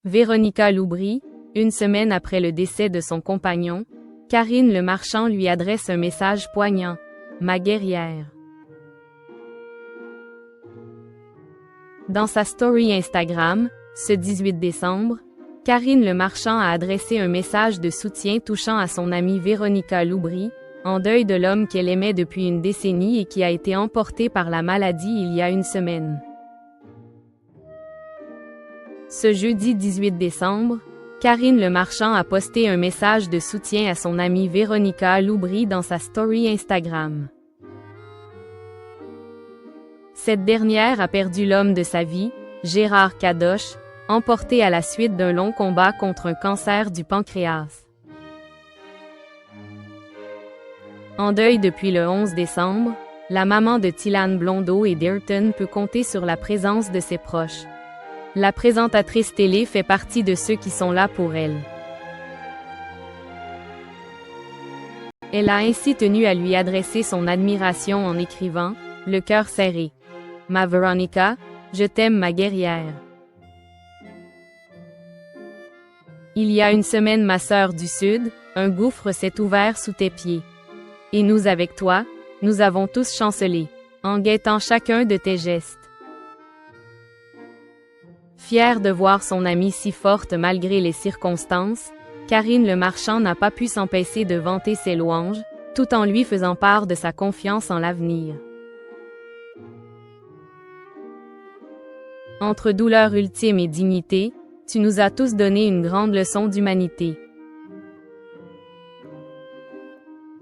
Véronica Loubry, une semaine après le décès de son compagnon, Karine Le Marchand lui adresse un message poignant. Ma guerrière. Dans sa story Instagram, ce 18 décembre, Karine Le Marchand a adressé un message de soutien touchant à son amie Véronica Loubry, en deuil de l'homme qu'elle aimait depuis une décennie et qui a été emporté par la maladie il y a une semaine. Ce jeudi 18 décembre, Karine Le Marchand a posté un message de soutien à son amie Véronica Loubry dans sa story Instagram. Cette dernière a perdu l'homme de sa vie, Gérard Kadosh, emporté à la suite d'un long combat contre un cancer du pancréas. En deuil depuis le 11 décembre, la maman de Tillane Blondeau et d'Ayrton peut compter sur la présence de ses proches. La présentatrice télé fait partie de ceux qui sont là pour elle. Elle a ainsi tenu à lui adresser son admiration en écrivant « Le cœur serré. Ma Véronica, je t'aime ma guerrière. Il y a une semaine ma sœur du Sud, un gouffre s'est ouvert sous tes pieds. Et nous avec toi, nous avons tous chancelé, en guettant chacun de tes gestes. » Fière de voir son amie si forte malgré les circonstances, Karine Le Marchand n'a pas pu s'empêcher de vanter ses louanges, tout en lui faisant part de sa confiance en l'avenir. Entre douleur ultime et dignité, tu nous as tous donné une grande leçon d'humanité.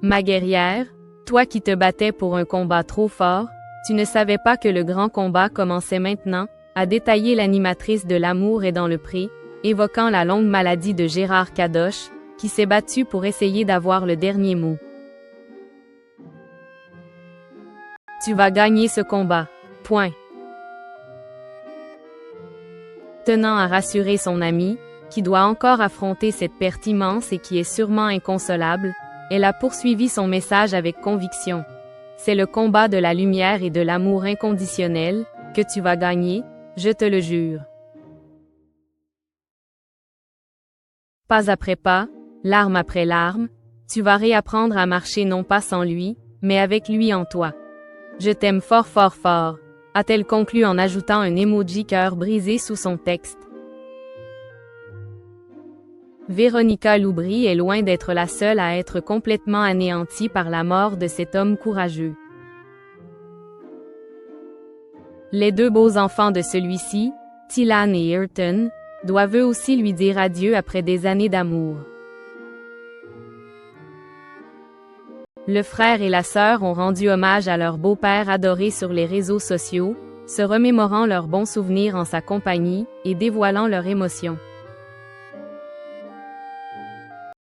Ma guerrière, toi qui te battais pour un combat trop fort, tu ne savais pas que le grand combat commençait maintenant, a détaillé l'animatrice de L'amour est dans le pré, évoquant la longue maladie de Gérard Kadosh, qui s'est battu pour essayer d'avoir le dernier mot. Tu vas gagner ce combat. Point. Tenant à rassurer son amie, qui doit encore affronter cette perte immense et qui est sûrement inconsolable, elle a poursuivi son message avec conviction. C'est le combat de la lumière et de l'amour inconditionnel, que tu vas gagner, je te le jure. Pas après pas, larme après larme, tu vas réapprendre à marcher non pas sans lui, mais avec lui en toi. Je t'aime fort fort fort, a-t-elle conclu en ajoutant un emoji cœur brisé sous son texte. Véronica Loubry est loin d'être la seule à être complètement anéantie par la mort de cet homme courageux. Les deux beaux enfants de celui-ci, Tillane et Ayrton, doivent eux aussi lui dire adieu après des années d'amour. Le frère et la sœur ont rendu hommage à leur beau-père adoré sur les réseaux sociaux, se remémorant leurs bons souvenirs en sa compagnie et dévoilant leurs émotions.